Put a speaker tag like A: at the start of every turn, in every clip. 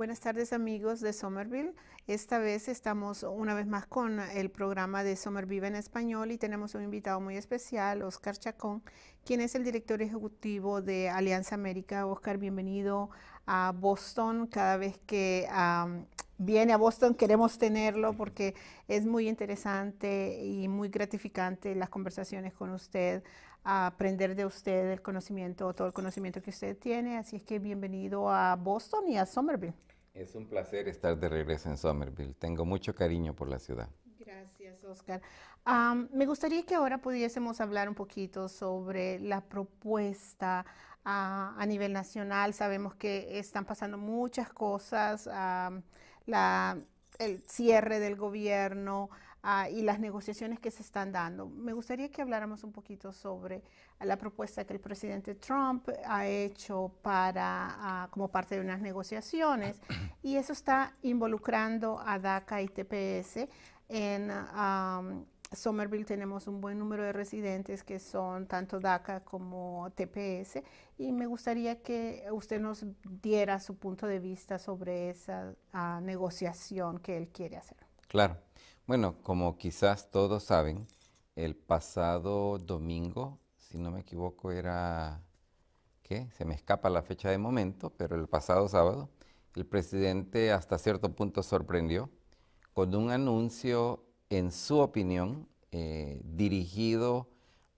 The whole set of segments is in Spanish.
A: buenas tardes amigos de Somerville. Esta vez estamos una vez más con el programa de Somerville en español y tenemos un invitado muy especial, Oscar Chacón, quien es el director ejecutivo de Alianza América. Oscar, bienvenido a Boston. Cada vez que viene a Boston queremos tenerlo porque es muy interesante y muy gratificante las conversaciones con usted, aprender de usted el conocimiento, todo el conocimiento que usted tiene. Así es que bienvenido a Boston y a Somerville.
B: Es un placer estar de regreso en Somerville. Tengo mucho cariño por la ciudad.
A: Gracias, Oscar. Me gustaría que ahora pudiésemos hablar un poquito sobre la propuesta a nivel nacional. Sabemos que están pasando muchas cosas, el cierre del gobierno y las negociaciones que se están dando. Me gustaría que habláramos un poquito sobre la propuesta que el presidente Trump ha hecho para, como parte de unas negociaciones, y eso está involucrando a DACA y TPS. En Somerville tenemos un buen número de residentes que son tanto DACA como TPS, y me gustaría que usted nos diera su punto de vista sobre esa negociación que él quiere hacer.
B: Claro. Bueno, como quizás todos saben, el pasado domingo, si no me equivoco, era, ¿qué? Se me escapa la fecha de momento, pero el pasado sábado, el presidente hasta cierto punto sorprendió con un anuncio, en su opinión, dirigido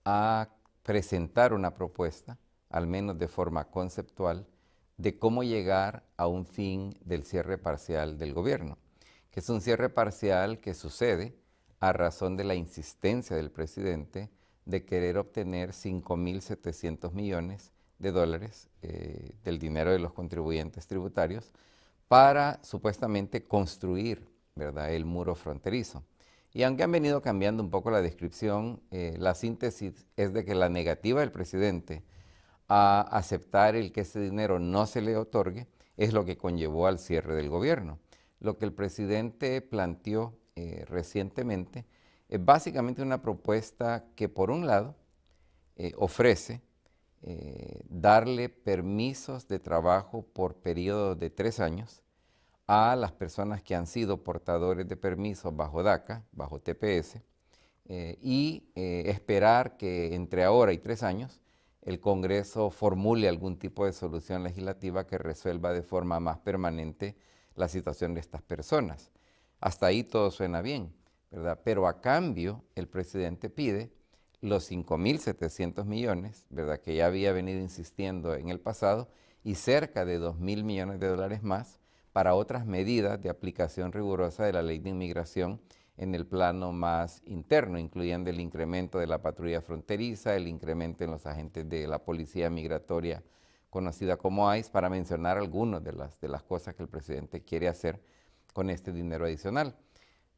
B: a presentar una propuesta, al menos de forma conceptual, de cómo llegar a un fin del cierre parcial del gobierno, que es un cierre parcial que sucede a razón de la insistencia del presidente de querer obtener 5.700 millones de dólares del dinero de los contribuyentes tributarios para supuestamente construir, ¿verdad?, el muro fronterizo. Y aunque han venido cambiando un poco la descripción, la síntesis es de que la negativa del presidente a aceptar el que ese dinero no se le otorgue es lo que conllevó al cierre del gobierno. Lo que el presidente planteó recientemente es básicamente una propuesta que, por un lado, ofrece darle permisos de trabajo por periodo de 3 años a las personas que han sido portadores de permisos bajo DACA, bajo TPS, y esperar que entre ahora y 3 años el Congreso formule algún tipo de solución legislativa que resuelva de forma más permanente la situación de estas personas. Hasta ahí todo suena bien, ¿verdad? Pero a cambio el presidente pide los 5.700 millones, ¿verdad?, que ya había venido insistiendo en el pasado, y cerca de 2.000 millones de dólares más para otras medidas de aplicación rigurosa de la ley de inmigración en el plano más interno, incluyendo el incremento de la patrulla fronteriza, el incremento en los agentes de la policía migratoria conocida como ICE, para mencionar algunas de las cosas que el presidente quiere hacer con este dinero adicional.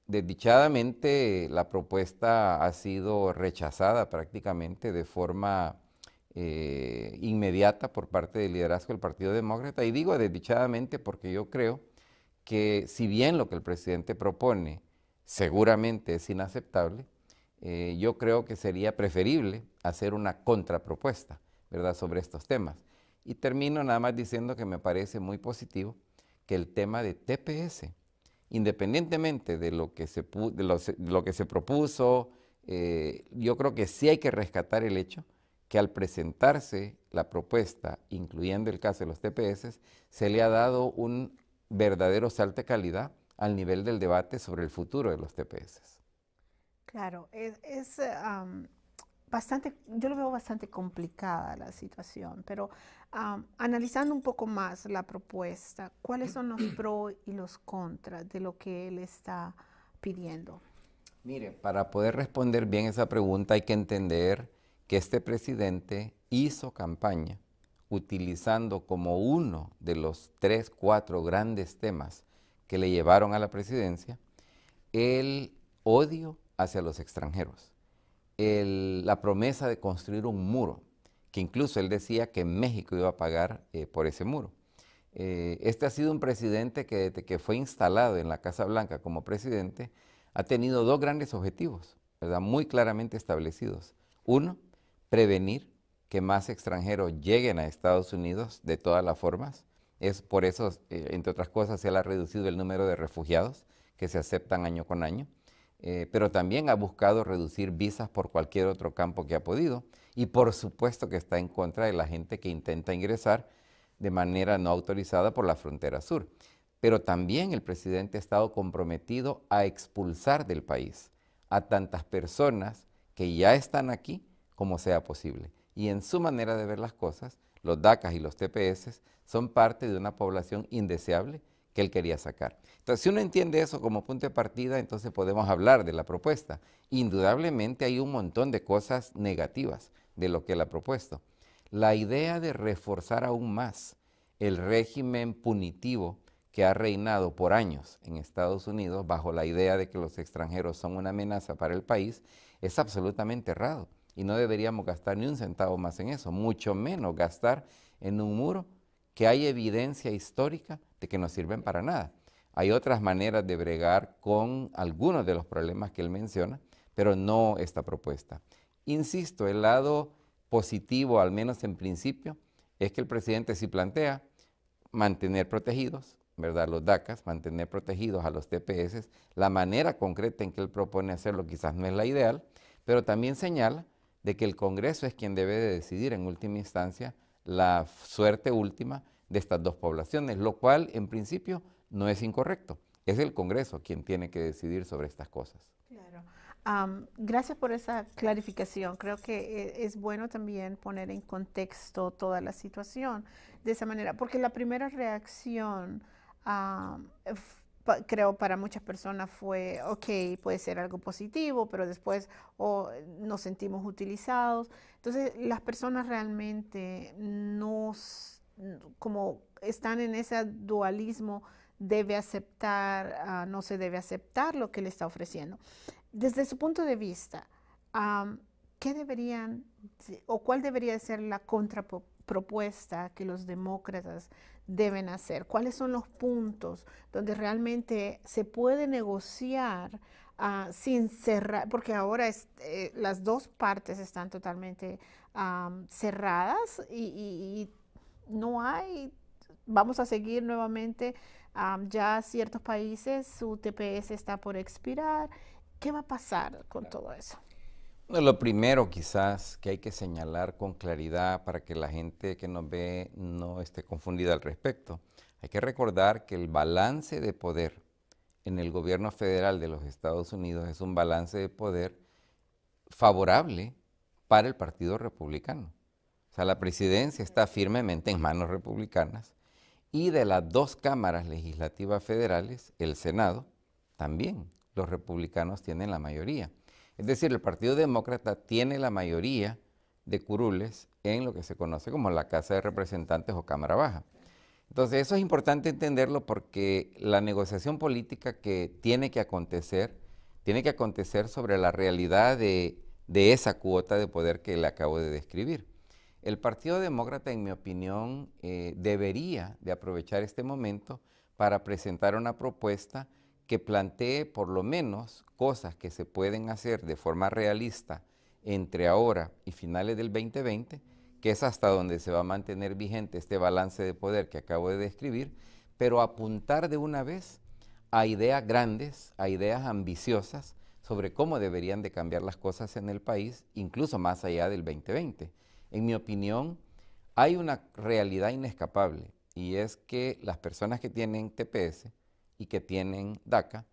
B: Desdichadamente, la propuesta ha sido rechazada prácticamente de forma inmediata por parte del liderazgo del Partido Demócrata, y digo desdichadamente porque yo creo que, si bien lo que el presidente propone seguramente es inaceptable, yo creo que sería preferible hacer una contrapropuesta, ¿verdad?, sobre estos temas. Y termino nada más diciendo que me parece muy positivo que el tema de TPS, independientemente de lo que se propuso, yo creo que sí hay que rescatar el hecho que al presentarse la propuesta, incluyendo el caso de los TPS, se le ha dado un verdadero salto de calidad al nivel del debate sobre el futuro de los TPS.
A: Claro, bastante, yo lo veo bastante complicada la situación, pero analizando un poco más la propuesta, ¿cuáles son los pros y los contras de lo que él está pidiendo?
B: Mire, para poder responder bien esa pregunta hay que entender que este presidente hizo campaña utilizando como uno de los 3, 4 grandes temas que le llevaron a la presidencia el odio hacia los extranjeros, la promesa de construir un muro, que incluso él decía que México iba a pagar por ese muro. Este ha sido un presidente que, desde que fue instalado en la Casa Blanca como presidente, ha tenido 2 grandes objetivos, ¿verdad?, muy claramente establecidos. Uno, prevenir que más extranjeros lleguen a Estados Unidos de todas las formas, Es por eso, entre otras cosas, se le ha reducido el número de refugiados que se aceptan año con año, pero también ha buscado reducir visas por cualquier otro campo que ha podido, y por supuesto que está en contra de la gente que intenta ingresar de manera no autorizada por la frontera sur. Pero también el presidente ha estado comprometido a expulsar del país a tantas personas que ya están aquí como sea posible. Y en su manera de ver las cosas, los DACAs y los TPS son parte de una población indeseable que él quería sacar. Entonces, si uno entiende eso como punto de partida, entonces podemos hablar de la propuesta. Indudablemente hay un montón de cosas negativas de lo que él ha propuesto. La idea de reforzar aún más el régimen punitivo que ha reinado por años en Estados Unidos bajo la idea de que los extranjeros son una amenaza para el país es absolutamente errado. Y no deberíamos gastar ni un centavo más en eso, mucho menos gastar en un muro que hay evidencia histórica de que no sirven para nada. Hay otras maneras de bregar con algunos de los problemas que él menciona, pero no esta propuesta. Insisto, el lado positivo, al menos en principio, es que el presidente sí plantea mantener protegidos, ¿verdad?, los DACAs, mantener protegidos a los TPS. La manera concreta en que él propone hacerlo quizás no es la ideal, pero también señala de que el Congreso es quien debe de decidir en última instancia la suerte última de estas dos poblaciones, lo cual en principio no es incorrecto. Es el Congreso quien tiene que decidir sobre estas cosas.
A: Claro. Gracias por esa clarificación. Creo que es bueno también poner en contexto toda la situación de esa manera, porque la primera reacción, creo, para muchas personas fue, ok, puede ser algo positivo, pero después nos sentimos utilizados. Entonces, las personas realmente como están en ese dualismo, debe aceptar, no se debe aceptar lo que le está ofreciendo. Desde su punto de vista, ¿qué deberían o cuál debería ser la contrapropuesta que los demócratas deben hacer? ¿Cuáles son los puntos donde realmente se puede negociar sin cerrar? Porque ahora las dos partes están totalmente cerradas y no hay, vamos a seguir nuevamente, ya ciertos países, su TPS está por expirar. ¿Qué va a pasar con todo eso?
B: Bueno, lo primero quizás que hay que señalar con claridad para que la gente que nos ve no esté confundida al respecto, hay que recordar que el balance de poder en el gobierno federal de los Estados Unidos es un balance de poder favorable para el Partido Republicano. O sea, la presidencia está firmemente en manos republicanas y de las dos cámaras legislativas federales, el Senado, también los republicanos tienen la mayoría. Es decir, el Partido Demócrata tiene la mayoría de curules en lo que se conoce como la Casa de Representantes o Cámara Baja. Entonces, eso es importante entenderlo porque la negociación política que tiene que acontecer sobre la realidad de esa cuota de poder que le acabo de describir. El Partido Demócrata, en mi opinión, debería de aprovechar este momento para presentar una propuesta que plantee por lo menos cosas que se pueden hacer de forma realista entre ahora y finales del 2020, que es hasta donde se va a mantener vigente este balance de poder que acabo de describir, pero apuntar de una vez a ideas grandes, a ideas ambiciosas sobre cómo deberían de cambiar las cosas en el país, incluso más allá del 2020. En mi opinión, hay una realidad inescapable y es que las personas que tienen TPS y que tienen DACA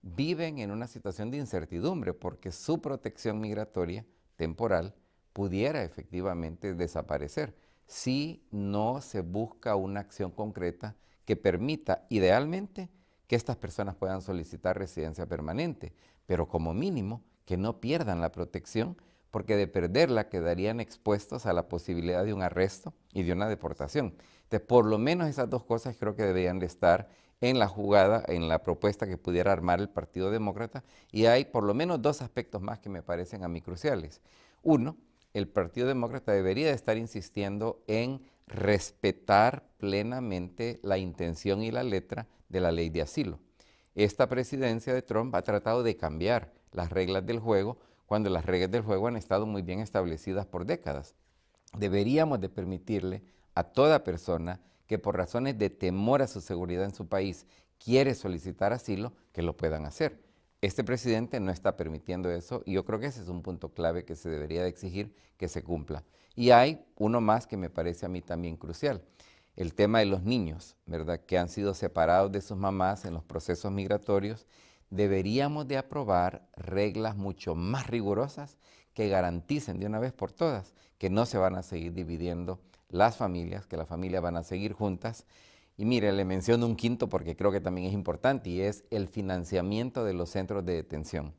B: viven en una situación de incertidumbre porque su protección migratoria temporal pudiera efectivamente desaparecer si no se busca una acción concreta que permita, idealmente, que estas personas puedan solicitar residencia permanente, pero como mínimo que no pierdan la protección, porque de perderla quedarían expuestos a la posibilidad de un arresto y de una deportación. Entonces, por lo menos esas dos cosas creo que deberían de estar en la jugada, en la propuesta que pudiera armar el Partido Demócrata, y hay por lo menos dos aspectos más que me parecen a mí cruciales. Uno, el Partido Demócrata debería de estar insistiendo en respetar plenamente la intención y la letra de la ley de asilo. Esta presidencia de Trump ha tratado de cambiar las reglas del juego cuando las reglas del juego han estado muy bien establecidas por décadas. Deberíamos de permitirle a toda persona que por razones de temor a su seguridad en su país quiere solicitar asilo, que lo puedan hacer. Este presidente no está permitiendo eso y yo creo que ese es un punto clave que se debería de exigir que se cumpla. Y hay uno más que me parece a mí también crucial, el tema de los niños, ¿verdad?, que han sido separados de sus mamás en los procesos migratorios. Deberíamos de aprobar reglas mucho más rigurosas que garanticen de una vez por todas que no se van a seguir dividiendo las familias, que las familias van a seguir juntas. Y mire, le menciono un quinto porque creo que también es importante y es el financiamiento de los centros de detención.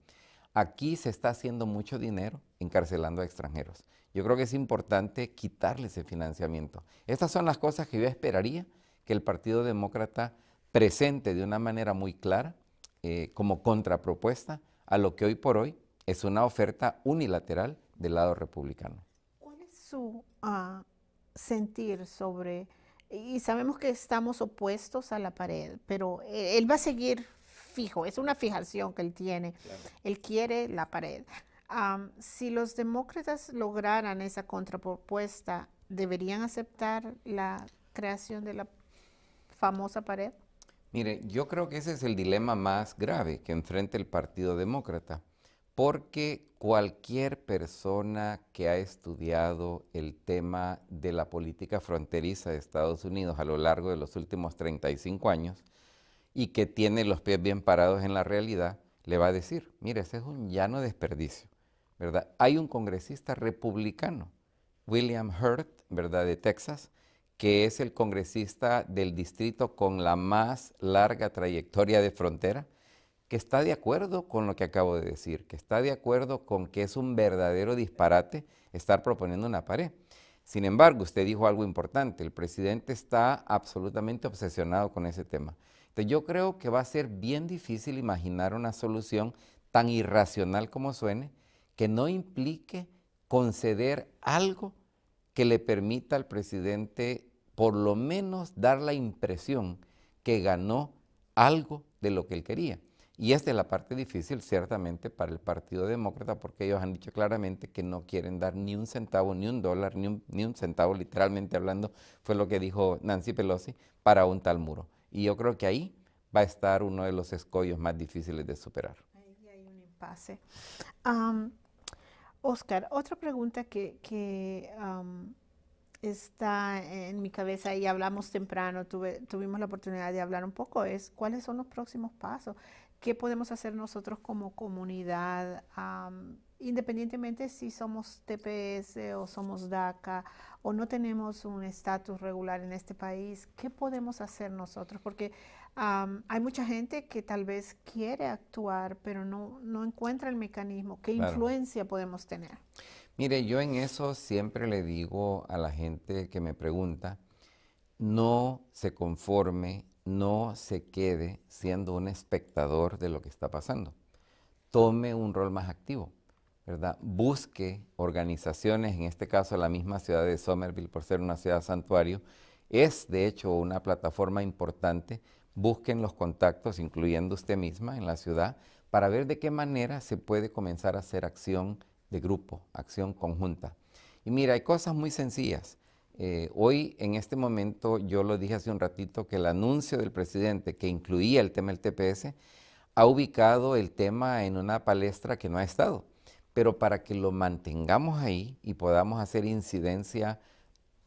B: Aquí se está haciendo mucho dinero encarcelando a extranjeros. Yo creo que es importante quitarle ese financiamiento. Estas son las cosas que yo esperaría que el Partido Demócrata presente de una manera muy clara como contrapropuesta a lo que hoy por hoy es una oferta unilateral del lado republicano.
A: ¿Cuál es su sentir sobre, y sabemos que estamos opuestos a la pared, pero él va a seguir fijo, es una fijación que él tiene, claro. Él quiere la pared. Si los demócratas lograran esa contrapropuesta, ¿deberían aceptar la creación de la famosa pared?
B: Mire, yo creo que ese es el dilema más grave que enfrenta el Partido Demócrata, porque cualquier persona que ha estudiado el tema de la política fronteriza de Estados Unidos a lo largo de los últimos 35 años y que tiene los pies bien parados en la realidad, le va a decir, mire, ese es un llano desperdicio, ¿verdad? Hay un congresista republicano, William Hurt, ¿verdad?, de Texas, que es el congresista del distrito con la más larga trayectoria de frontera, que está de acuerdo con lo que acabo de decir, que está de acuerdo con que es un verdadero disparate estar proponiendo una pared. Sin embargo, usted dijo algo importante, el presidente está absolutamente obsesionado con ese tema. Entonces yo creo que va a ser bien difícil imaginar una solución tan irracional como suene, que no implique conceder algo que le permita al presidente por lo menos dar la impresión que ganó algo de lo que él quería. Y esta es la parte difícil ciertamente para el Partido Demócrata, porque ellos han dicho claramente que no quieren dar ni un centavo, ni un dólar, ni un centavo, literalmente hablando, fue lo que dijo Nancy Pelosi, para un tal muro. Y yo creo que ahí va a estar uno de los escollos más difíciles de superar.
A: Ahí hay un impasse. Oscar, otra pregunta que está en mi cabeza y hablamos temprano, tuvimos la oportunidad de hablar un poco, es cuáles son los próximos pasos, qué podemos hacer nosotros como comunidad, independientemente si somos TPS o somos DACA o no tenemos un estatus regular en este país, ¿qué podemos hacer nosotros? Porque hay mucha gente que tal vez quiere actuar, pero no encuentra el mecanismo. ¿Qué influencia podemos tener?
B: Mire, yo en eso siempre le digo a la gente que me pregunta, no se conforme, no se quede siendo un espectador de lo que está pasando. Tome un rol más activo, ¿verdad? Busque organizaciones, en este caso la misma ciudad de Summerville, por ser una ciudad santuario, es de hecho una plataforma importante. Busquen los contactos, incluyendo usted misma en la ciudad, para ver de qué manera se puede comenzar a hacer acción de grupo, acción conjunta. Y mira, hay cosas muy sencillas. Hoy, en este momento, yo lo dije hace un ratito, que el anuncio del presidente que incluía el tema del TPS ha ubicado el tema en una palestra que no ha estado. Pero para que lo mantengamos ahí y podamos hacer incidencia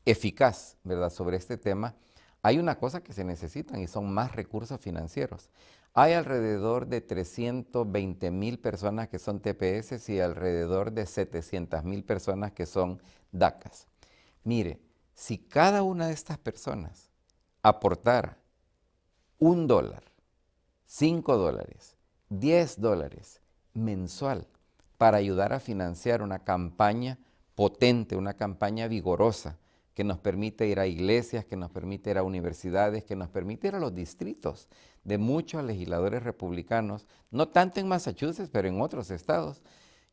B: eficaz, ¿verdad?, sobre este tema, hay una cosa que se necesitan y son más recursos financieros. Hay alrededor de 320,000 personas que son TPS y alrededor de 700,000 personas que son DACAs. Mire, si cada una de estas personas aportara $1, $5, $10 mensual para ayudar a financiar una campaña potente, una campaña vigorosa, que nos permite ir a iglesias, que nos permite ir a universidades, que nos permite ir a los distritos de muchos legisladores republicanos, no tanto en Massachusetts, pero en otros estados.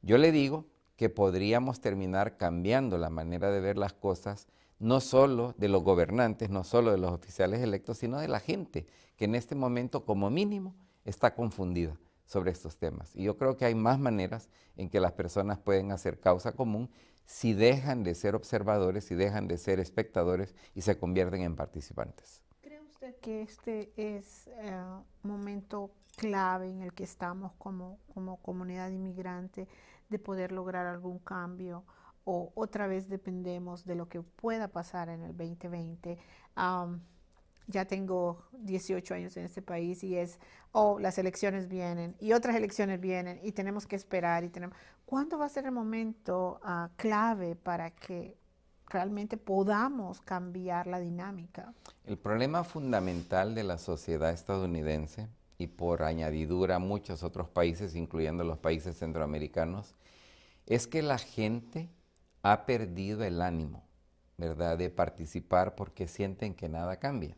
B: Yo le digo que podríamos terminar cambiando la manera de ver las cosas, no solo de los gobernantes, no solo de los oficiales electos, sino de la gente, que en este momento, como mínimo, está confundida sobre estos temas. Y yo creo que hay más maneras en que las personas pueden hacer causa común si dejan de ser observadores, si dejan de ser espectadores y se convierten en participantes.
A: ¿Cree usted que este es un momento clave en el que estamos como comunidad inmigrante de poder lograr algún cambio? ¿O otra vez dependemos de lo que pueda pasar en el 2020? Ya tengo 18 años en este país y las elecciones vienen y otras elecciones vienen y tenemos que esperar. ¿Cuándo va a ser el momento clave para que realmente podamos cambiar la dinámica?
B: El problema fundamental de la sociedad estadounidense y por añadidura muchos otros países, incluyendo los países centroamericanos, es que la gente ha perdido el ánimo, ¿verdad?, de participar porque sienten que nada cambia.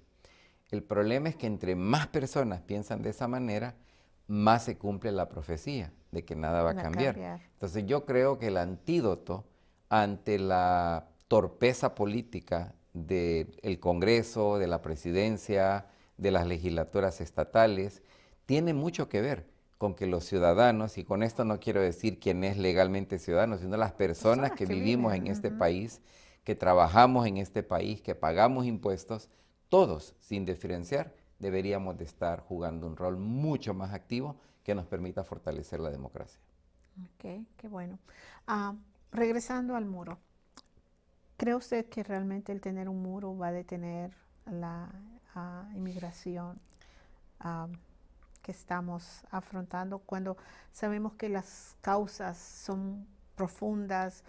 B: El problema es que entre más personas piensan de esa manera, más se cumple la profecía de que nada va a cambiar. Entonces yo creo que el antídoto ante la torpeza política del Congreso, de la presidencia, de las legislaturas estatales, tiene mucho que ver con que los ciudadanos, y con esto no quiero decir quién es legalmente ciudadano, sino las personas que vivimos en este país, que trabajamos en este país, que pagamos impuestos, todos, sin diferenciar, deberíamos de estar jugando un rol mucho más activo que nos permita fortalecer la democracia.
A: Ok, qué bueno. Regresando al muro, ¿cree usted que realmente el tener un muro va a detener la inmigración que estamos afrontando cuando sabemos que las causas son profundas?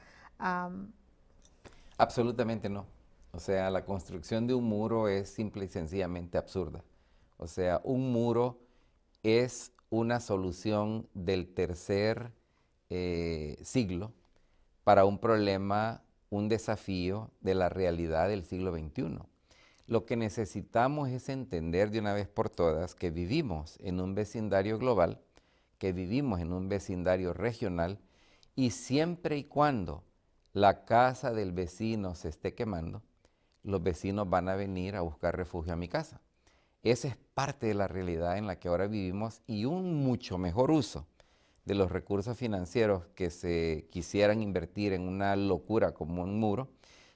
B: Absolutamente no. O sea, la construcción de un muro es simple y sencillamente absurda. O sea, un muro es una solución del tercer siglo para un problema, un desafío de la realidad del siglo XXI. Lo que necesitamos es entender de una vez por todas que vivimos en un vecindario global, que vivimos en un vecindario regional, y siempre y cuando la casa del vecino se esté quemando, los vecinos van a venir a buscar refugio a mi casa. Esa es parte de la realidad en la que ahora vivimos, y un mucho mejor uso de los recursos financieros que se quisieran invertir en una locura como un muro,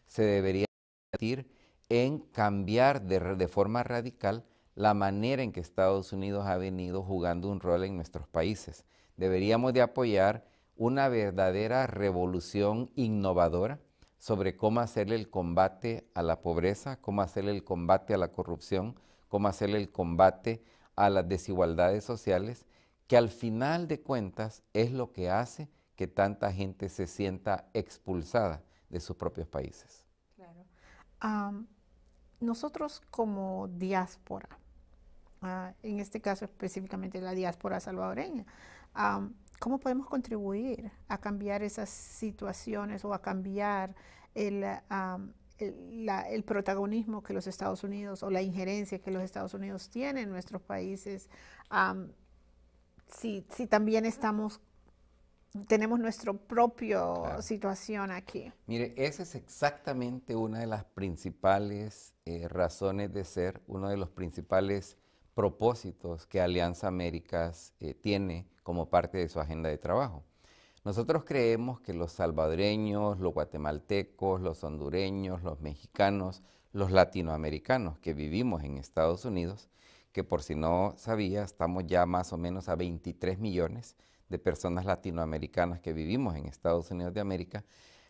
B: se debería invertir en cambiar de forma radical la manera en que Estados Unidos ha venido jugando un rol en nuestros países. Deberíamos de apoyar una verdadera revolución innovadora sobre cómo hacerle el combate a la pobreza, cómo hacerle el combate a la corrupción, cómo hacerle el combate a las desigualdades sociales, que al final de cuentas es lo que hace que tanta gente se sienta expulsada de sus propios países.
A: Claro. Nosotros como diáspora, en este caso específicamente la diáspora salvadoreña, ¿cómo podemos contribuir a cambiar esas situaciones o a cambiar el protagonismo que los Estados Unidos o la injerencia que los Estados Unidos tienen en nuestros países? Si también tenemos nuestra propia situación aquí.
B: Mire, esa es exactamente una de las principales razones de ser, uno de los principales propósitos que Alianza Américas tiene como parte de su agenda de trabajo. Nosotros creemos que los salvadoreños, los guatemaltecos, los hondureños, los mexicanos, los latinoamericanos que vivimos en Estados Unidos, que por si no sabía, estamos ya más o menos a 23 millones de personas latinoamericanas que vivimos en Estados Unidos de América,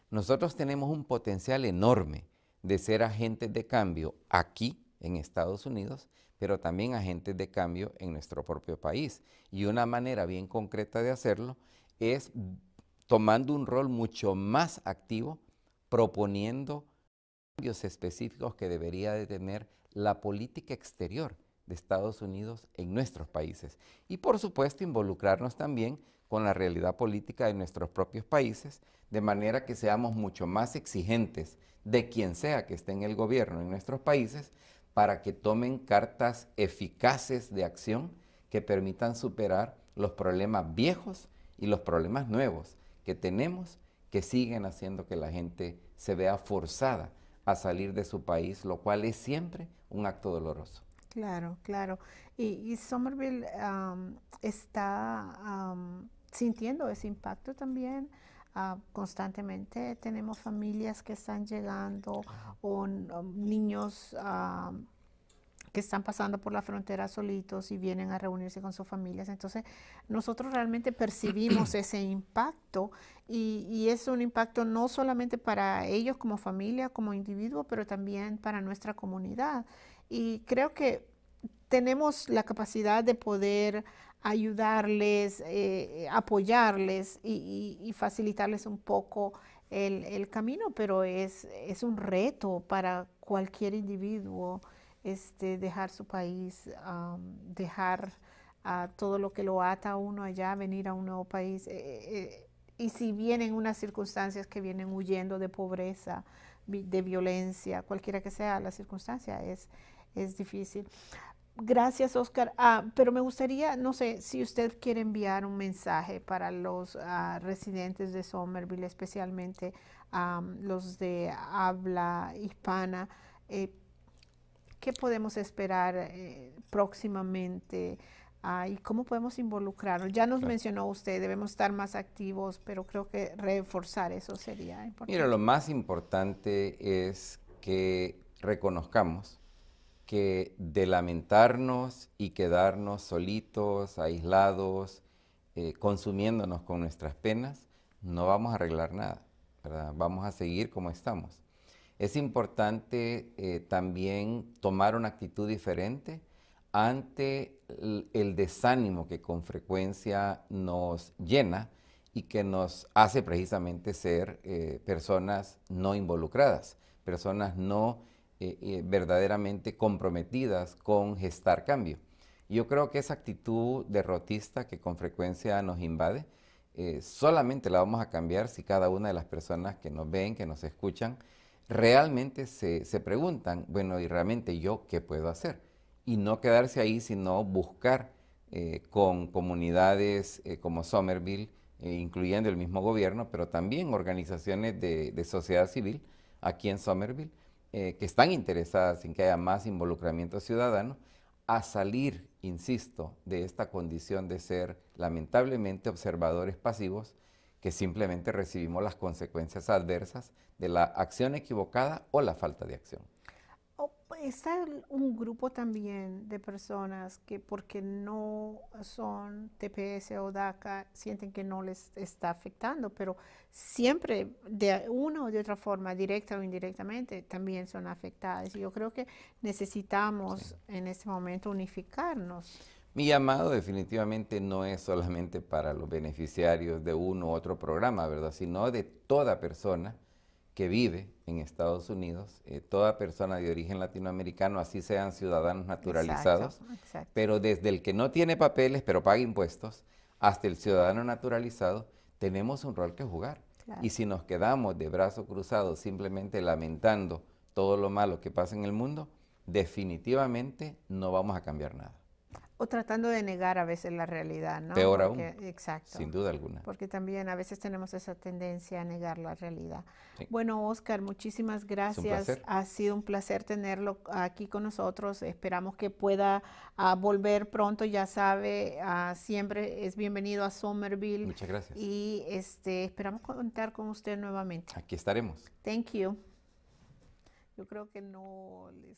B: nosotros tenemos un potencial enorme de ser agentes de cambio aquí en Estados Unidos, pero también agentes de cambio en nuestro propio país. Y una manera bien concreta de hacerlo es tomando un rol mucho más activo, proponiendo cambios específicos que debería de tener la política exterior de Estados Unidos en nuestros países. Y por supuesto involucrarnos también con la realidad política de nuestros propios países, de manera que seamos mucho más exigentes de quien sea que esté en el gobierno en nuestros países, para que tomen cartas eficaces de acción que permitan superar los problemas viejos y los problemas nuevos que tenemos, que siguen haciendo que la gente se vea forzada a salir de su país, lo cual es siempre un acto doloroso.
A: Claro, claro. Y Somerville está sintiendo ese impacto también. constantemente tenemos familias que están llegando o niños que están pasando por la frontera solitos y vienen a reunirse con sus familias. Entonces, nosotros realmente percibimos ese impacto y es un impacto no solamente para ellos como familia, como individuo, pero también para nuestra comunidad. Y creo que tenemos la capacidad de poder ayudarles, apoyarles y facilitarles un poco el camino, pero es un reto para cualquier individuo dejar su país, dejar todo lo que lo ata a uno allá, venir a un nuevo país. Y si vienen unas circunstancias que vienen huyendo de pobreza, de violencia, cualquiera que sea la circunstancia, es difícil. Gracias, Oscar. Pero me gustaría, no sé, si usted quiere enviar un mensaje para los residentes de Summerville, especialmente los de habla hispana. ¿Qué podemos esperar próximamente? ¿Y cómo podemos involucrarnos? Ya nos mencionó usted, debemos estar más activos, pero creo que reforzar eso sería importante.
B: Mira, lo más importante es que reconozcamos que de lamentarnos y quedarnos solitos, aislados, consumiéndonos con nuestras penas, no vamos a arreglar nada, ¿verdad? Vamos a seguir como estamos. Es importante también tomar una actitud diferente ante el desánimo que con frecuencia nos llena y que nos hace precisamente ser personas no involucradas, personas no verdaderamente comprometidas con gestar cambio. Yo creo que esa actitud derrotista que con frecuencia nos invade, solamente la vamos a cambiar si cada una de las personas que nos ven, que nos escuchan, realmente se preguntan, bueno, ¿y realmente yo qué puedo hacer? Y no quedarse ahí, sino buscar con comunidades como Summerville, incluyendo el mismo gobierno, pero también organizaciones de sociedad civil aquí en Summerville, que están interesadas en que haya más involucramiento ciudadano, a salir, insisto, de esta condición de ser lamentablemente observadores pasivos que simplemente recibimos las consecuencias adversas de la acción equivocada o la falta de acción.
A: Está un grupo también de personas que porque no son TPS o DACA sienten que no les está afectando, pero siempre de una o de otra forma, directa o indirectamente, también son afectadas. Y yo creo que necesitamos en este momento unificarnos.
B: Mi llamado definitivamente no es solamente para los beneficiarios de uno u otro programa, ¿verdad? Sino de toda persona que vive en Estados Unidos, toda persona de origen latinoamericano, así sean ciudadanos naturalizados,
A: Exacto.
B: Pero desde el que no tiene papeles pero paga impuestos, hasta el ciudadano naturalizado, tenemos un rol que jugar.
A: Claro.
B: Y si nos quedamos de brazos cruzados simplemente lamentando todo lo malo que pasa en el mundo, definitivamente no vamos a cambiar nada.
A: O tratando de negar a veces la realidad, ¿no?
B: Peor
A: Porque,
B: aún,
A: exacto.
B: sin duda alguna.
A: Porque también a veces tenemos esa tendencia a negar la realidad.
B: Sí.
A: Bueno, Oscar, muchísimas gracias. Ha sido un placer tenerlo aquí con nosotros. Esperamos que pueda volver pronto. Ya sabe, siempre es bienvenido a Summerville.
B: Muchas gracias.
A: Y esperamos contar con usted nuevamente.
B: Aquí estaremos.
A: Thank you. Yo creo que no les...